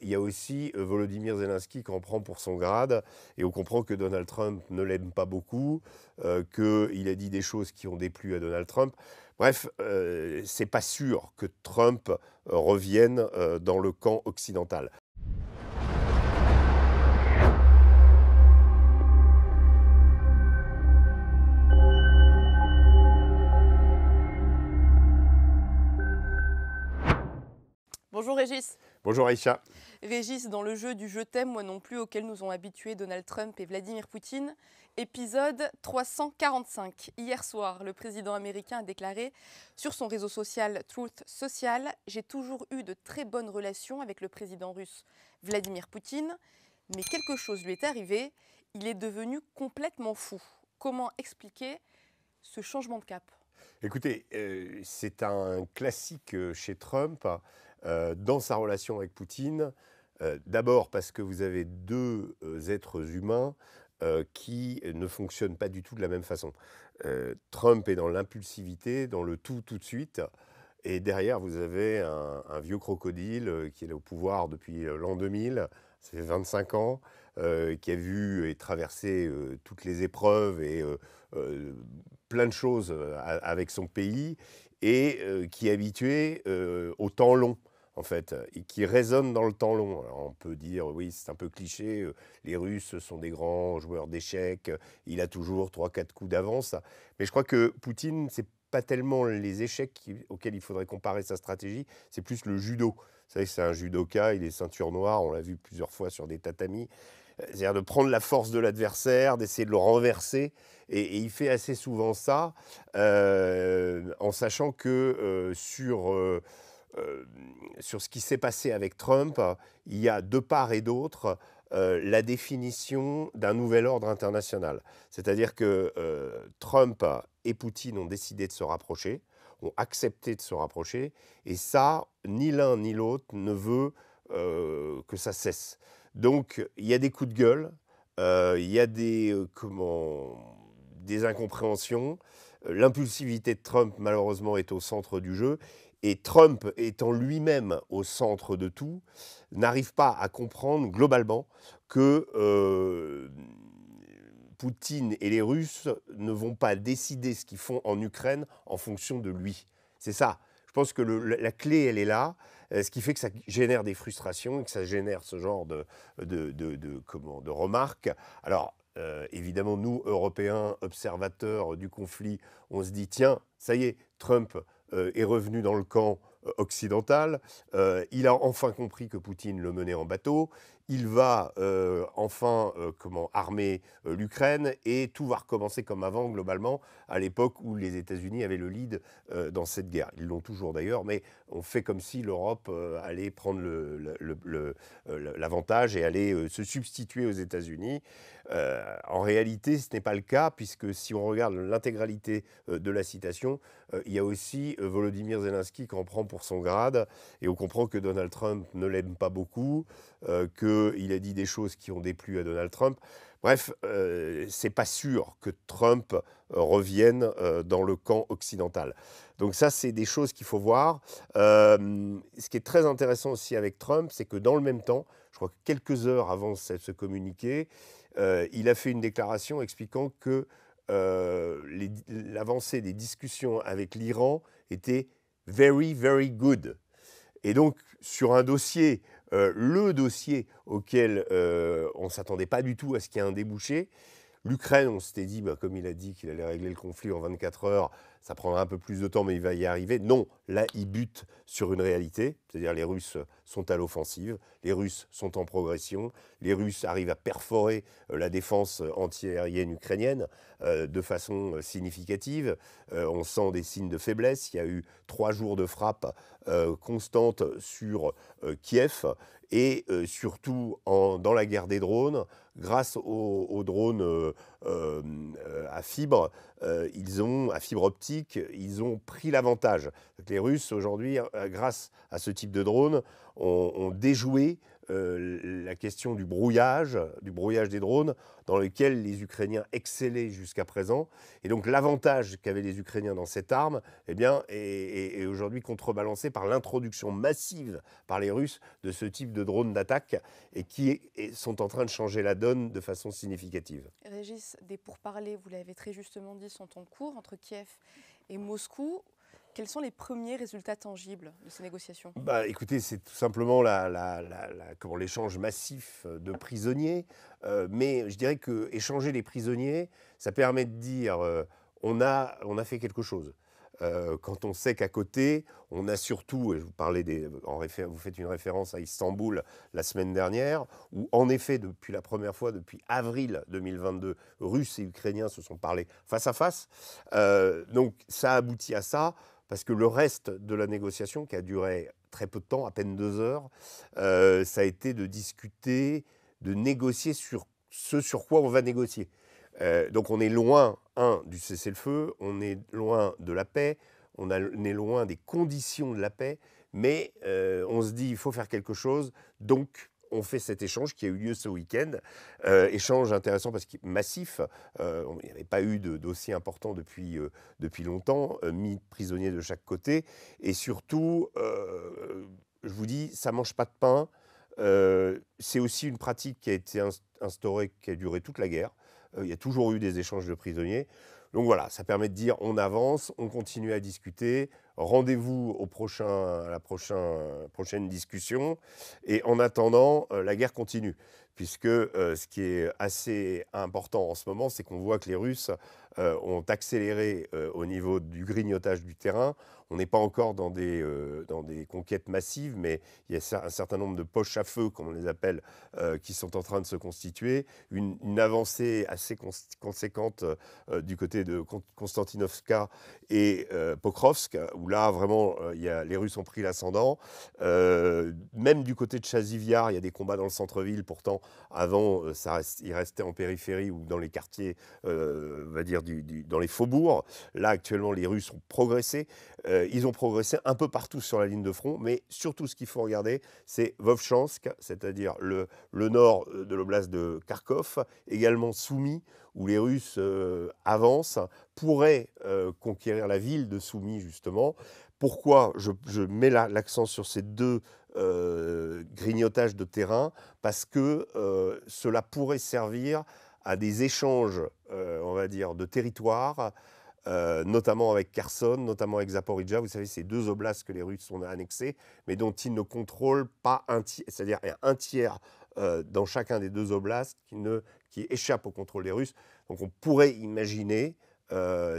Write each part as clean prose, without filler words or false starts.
il y a aussi Volodymyr Zelensky qui en prend pour son grade, et on comprend que Donald Trump ne l'aime pas beaucoup, qu'il a dit des choses qui ont déplu à Donald Trump. Bref, c'est pas sûr que Trump revienne dans le camp occidental. Bonjour Régis. Bonjour Aïcha. Régis, dans le jeu du Je t'aime, moi non plus, auquel nous ont habitués Donald Trump et Vladimir Poutine, épisode 345. Hier soir, le président américain a déclaré sur son réseau social Truth Social: j'ai toujours eu de très bonnes relations avec le président russe Vladimir Poutine, mais quelque chose lui est arrivé, il est devenu complètement fou. Comment expliquer ce changement de cap ? Écoutez, c'est un classique chez Trump dans sa relation avec Poutine. D'abord parce que vous avez deux êtres humains qui ne fonctionnent pas du tout de la même façon. Trump est dans l'impulsivité, dans le tout de suite. Et derrière, vous avez un vieux crocodile qui est au pouvoir depuis l'an 2000, ça fait 25 ans, qui a vu et traversé toutes les épreuves et plein de choses avec son pays, et qui est habitué au temps long, en fait, et qui résonne dans le temps long. Alors on peut dire, oui, c'est un peu cliché, les Russes sont des grands joueurs d'échecs, il a toujours 3-4 coups d'avance. Mais je crois que Poutine, c'est pas tellement les échecs auxquels il faudrait comparer sa stratégie, c'est plus le judo. Vous savez que c'est un judoka, il est ceinture noire, on l'a vu plusieurs fois sur des tatamis. C'est-à-dire de prendre la force de l'adversaire, d'essayer de le renverser. Et il fait assez souvent ça, en sachant que sur ce qui s'est passé avec Trump, il y a de part et d'autre la définition d'un nouvel ordre international. C'est-à-dire que Trump et Poutine ont décidé de se rapprocher, ont accepté de se rapprocher, et ça, ni l'un ni l'autre ne veut que ça cesse. Donc, il y a des coups de gueule, il y a des incompréhensions. L'impulsivité de Trump, malheureusement, est au centre du jeu. Et Trump, étant lui-même au centre de tout, n'arrive pas à comprendre globalement que Poutine et les Russes ne vont pas décider ce qu'ils font en Ukraine en fonction de lui. C'est ça. Je pense que la clé, elle est là, ce qui fait que ça génère des frustrations et que ça génère ce genre de remarques. Alors, évidemment, nous, Européens, observateurs du conflit, on se dit, tiens, ça y est, Trump est revenu dans le camp occidental, il a enfin compris que Poutine le menait en bateau, il va enfin armer l'Ukraine, et tout va recommencer comme avant, globalement, à l'époque où les États-Unis avaient le lead dans cette guerre. Ils l'ont toujours d'ailleurs, mais on fait comme si l'Europe allait prendre l'avantage et allait se substituer aux États-Unis. En réalité, ce n'est pas le cas, puisque si on regarde l'intégralité de la citation, il y a aussi Volodymyr Zelensky qui en prend pour son grade, et on comprend que Donald Trump ne l'aime pas beaucoup, qu'il a dit des choses qui ont déplu à Donald Trump. Bref, c'est pas sûr que Trump revienne dans le camp occidental. Donc ça, c'est des choses qu'il faut voir. Ce qui est très intéressant aussi avec Trump, c'est que dans le même temps, je crois que quelques heures avant ce communiqué, il a fait une déclaration expliquant que l'avancée des discussions avec l'Iran était very, very good. Et donc, sur un dossier, le dossier auquel on ne s'attendait pas du tout à ce qu'il y ait un débouché, l'Ukraine, on s'était dit, comme il a dit qu'il allait régler le conflit en 24 heures, ça prendra un peu plus de temps, mais il va y arriver. Non, là, il bute sur une réalité, c'est-à-dire les Russes sont à l'offensive, les Russes sont en progression, les Russes arrivent à perforer la défense antiaérienne ukrainienne de façon significative. On sent des signes de faiblesse. Il y a eu 3 jours de frappe constante sur Kiev, et surtout dans la guerre des drones, grâce aux drones à fibre, à fibre optique, ils ont pris l'avantage. Les Russes, aujourd'hui, grâce à ce type de drone, ont déjoué la question du brouillage des drones, dans lequel les Ukrainiens excellaient jusqu'à présent. Et donc l'avantage qu'avaient les Ukrainiens dans cette arme eh bien, est aujourd'hui contrebalancé par l'introduction massive par les Russes de ce type de drones d'attaque et qui sont en train de changer la donne de façon significative. Régis, des pourparlers, vous l'avez très justement dit, sont en cours entre Kiev et Moscou. Quels sont les premiers résultats tangibles de ces négociations? Écoutez, c'est tout simplement l'échange massif de prisonniers. Mais je dirais que échanger les prisonniers, ça permet de dire on a fait quelque chose. Quand on sait qu'à côté, on a surtout, et je vous parlais vous faites une référence à Istanbul la semaine dernière, où en effet, depuis la première fois, depuis avril 2022, Russes et Ukrainiens se sont parlé face à face. Donc ça aboutit à ça. Parce que le reste de la négociation, qui a duré très peu de temps, à peine 2 heures, ça a été de discuter, de négocier sur ce sur quoi on va négocier. Donc on est loin, du cessez-le-feu, on est loin de la paix, on est loin des conditions de la paix, mais on se dit il faut faire quelque chose, donc on fait cet échange qui a eu lieu ce week-end. Échange intéressant parce qu'il est massif. Il n'y avait pas eu d'aussi important depuis longtemps, 1000 prisonniers de chaque côté. Et surtout, je vous dis, ça ne mange pas de pain. C'est aussi une pratique qui a été instaurée, qui a duré toute la guerre. Il y a toujours eu des échanges de prisonniers. Donc voilà, ça permet de dire on avance, on continue à discuter. Rendez-vous à la prochaine discussion. Et en attendant, la guerre continue. Puisque ce qui est assez important en ce moment, c'est qu'on voit que les Russes ont accéléré au niveau du grignotage du terrain. On n'est pas encore dans des conquêtes massives, mais il y a un certain nombre de poches à feu, comme on les appelle, qui sont en train de se constituer. Une avancée assez conséquente du côté de Konstantinovka et Pokrovsk, où là, vraiment, les Russes ont pris l'ascendant. Même du côté de Chazivyar, il y a des combats dans le centre-ville. Pourtant, avant, ils restaient en périphérie ou dans les quartiers, on va dire, dans les faubourgs. Là, actuellement, les Russes ont progressé. Ils ont progressé un peu partout sur la ligne de front, mais surtout, ce qu'il faut regarder, c'est Vovchansk, c'est-à-dire le nord de l'oblast de Kharkov, également soumis, où les Russes avancent, pourraient conquérir la ville de Soumy, justement. Pourquoi je mets l'accent sur ces deux grignotages de terrain? Parce que cela pourrait servir à des échanges, on va dire, de territoire, notamment avec Kherson, notamment avec Zaporizhzhia. Vous savez, c'est deux oblasts que les Russes ont annexés, mais dont ils ne contrôlent pas un tiers, c'est-à-dire un tiers dans chacun des deux oblasts qui échappe au contrôle des Russes. Donc on pourrait imaginer,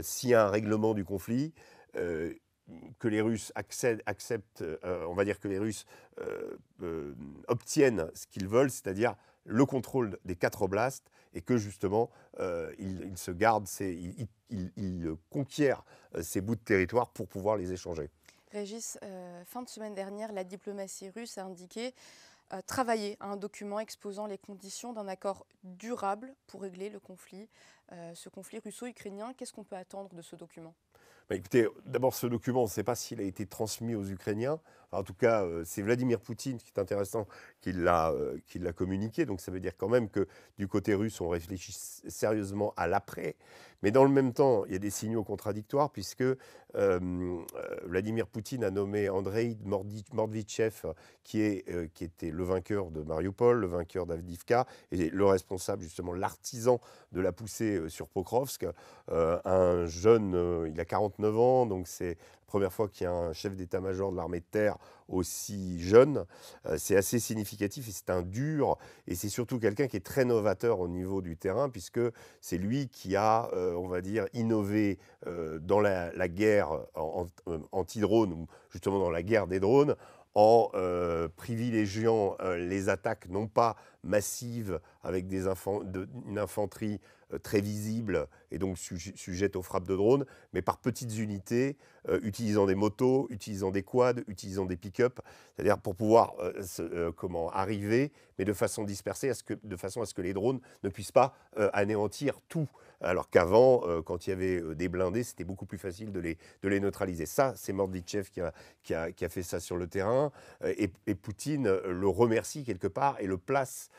s'il y a un règlement du conflit, que les Russes acceptent, on va dire que les Russes obtiennent ce qu'ils veulent, c'est-à-dire le contrôle des 4 oblasts, et que justement, ils se gardent, ils conquièrent ces bouts de territoire pour pouvoir les échanger. Régis, fin de semaine dernière, la diplomatie russe a indiqué travailler à un document exposant les conditions d'un accord durable pour régler le conflit, ce conflit russo-ukrainien. Qu'est-ce qu'on peut attendre de ce document ? Écoutez, d'abord, ce document, on ne sait pas s'il a été transmis aux Ukrainiens. En tout cas, c'est Vladimir Poutine, qui est intéressant, qui l'a communiqué. Donc ça veut dire quand même que du côté russe, on réfléchit sérieusement à l'après. Mais dans le même temps, il y a des signaux contradictoires, puisque Vladimir Poutine a nommé Andrei Mordvichev, qui était le vainqueur de Mariupol, le vainqueur d'Avdiivka, et le responsable, justement, l'artisan de la poussée sur Pokrovsk. Un jeune, il a 49 ans, donc c'est la première fois qu'il y a un chef d'état-major de l'armée de terre aussi jeune. C'est assez significatif et c'est un dur, et c'est surtout quelqu'un qui est très novateur au niveau du terrain, puisque c'est lui qui a, on va dire, innové dans la guerre anti-drone, ou justement dans la guerre des drones, en privilégiant les attaques non pas massives avec une infanterie très visible et donc sujette aux frappes de drones, mais par petites unités, utilisant des motos, utilisant des quads, utilisant des pick-up, c'est-à-dire pour pouvoir arriver, mais de façon dispersée, de façon à ce que les drones ne puissent pas anéantir tout. Alors qu'avant, quand il y avait des blindés, c'était beaucoup plus facile de les neutraliser. Ça, c'est Mordvichev qui a fait ça sur le terrain. Et Poutine le remercie quelque part et le place.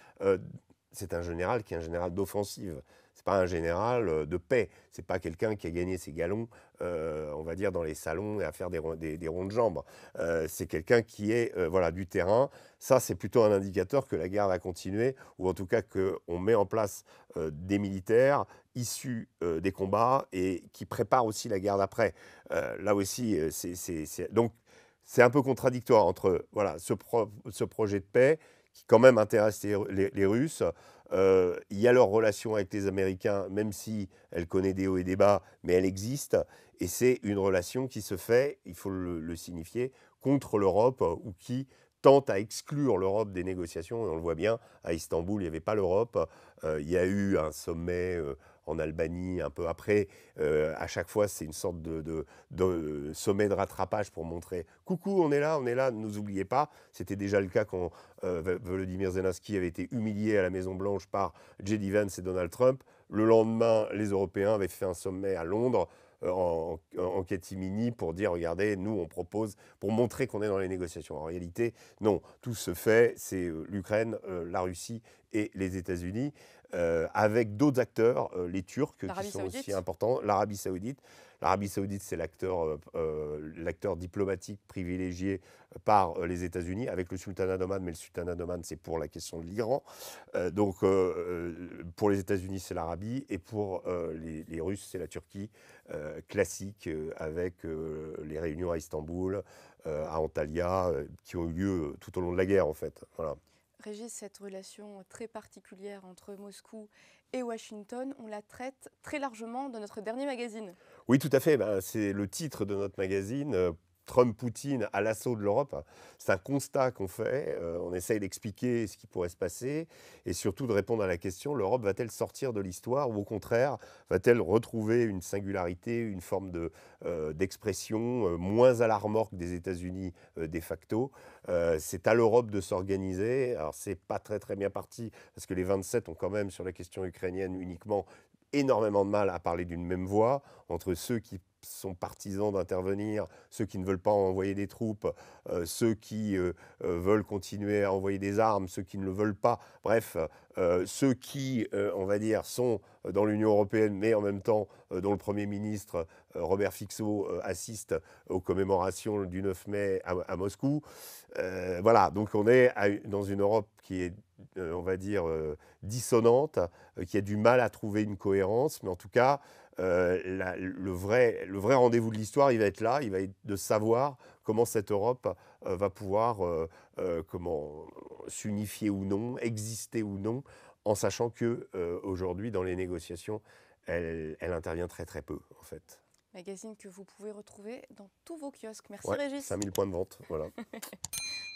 C'est un général qui est un général d'offensive. C'est pas un général de paix. C'est pas quelqu'un qui a gagné ses galons, on va dire, dans les salons et à faire des ronds de jambes. C'est quelqu'un qui est voilà, du terrain. Ça, c'est plutôt un indicateur que la guerre va continuer, ou en tout cas qu'on met en place des militaires issus des combats et qui préparent aussi la guerre d'après. Là aussi, donc c'est un peu contradictoire entre voilà, ce projet de paix qui quand même intéresse les Russes. Il y a leur relation avec les Américains, même si elle connaît des hauts et des bas, mais elle existe. Et c'est une relation qui se fait, il faut le signifier, contre l'Europe ou qui tente à exclure l'Europe des négociations. Et on le voit bien, à Istanbul, il n'y avait pas l'Europe. Il y a eu un sommet en Albanie un peu après. À chaque fois, c'est une sorte de sommet de rattrapage pour montrer « Coucou, on est là, ne nous oubliez pas ». C'était déjà le cas quand Volodymyr Zelensky avait été humilié à la Maison-Blanche par J.D. Vance et Donald Trump. Le lendemain, les Européens avaient fait un sommet à Londres en catimini pour dire, regardez, nous, on propose, pour montrer qu'on est dans les négociations. En réalité, non, tout se fait, c'est l'Ukraine, la Russie et les États-Unis, avec d'autres acteurs, les Turcs, qui sont aussi importants, l'Arabie Saoudite. L'Arabie Saoudite, c'est l'acteur diplomatique privilégié par les États-Unis, avec le sultanat d'Oman, mais le sultanat d'Oman, c'est pour la question de l'Iran. Donc, pour les États-Unis, c'est l'Arabie, et pour les Russes, c'est la Turquie, classique, avec les réunions à Istanbul, à Antalya, qui ont eu lieu tout au long de la guerre, en fait. Voilà. Régis, cette relation très particulière entre Moscou et Washington, on la traite très largement dans notre dernier magazine. Oui, tout à fait. C'est le titre de notre magazine. Trump-Poutine à l'assaut de l'Europe. C'est un constat qu'on fait. On essaye d'expliquer ce qui pourrait se passer et surtout de répondre à la question, l'Europe va-t-elle sortir de l'histoire ou au contraire, va-t-elle retrouver une singularité, une forme d'expression moins à la remorque des États-Unis de facto. C'est à l'Europe de s'organiser. Alors, c'est pas très bien parti parce que les 27 ont quand même, sur la question ukrainienne uniquement, énormément de mal à parler d'une même voix entre ceux qui sont partisans d'intervenir, ceux qui ne veulent pas envoyer des troupes, ceux qui veulent continuer à envoyer des armes, ceux qui ne le veulent pas. Bref, ceux qui, on va dire, sont dans l'Union européenne, mais en même temps dont le Premier ministre Robert Fico assiste aux commémorations du 9 mai à Moscou. Voilà, donc on est dans une Europe qui est, on va dire, dissonante, qui a du mal à trouver une cohérence, mais en tout cas, le vrai rendez-vous de l'histoire, il va être là, il va être de savoir comment cette Europe va pouvoir comment s'unifier ou non, exister ou non, en sachant que aujourd'hui, dans les négociations, elle intervient très peu, en fait. Magazine que vous pouvez retrouver dans tous vos kiosques. Merci Ouais, Régis. 5000 points de vente, voilà.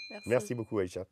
Merci. Merci beaucoup Aïcha.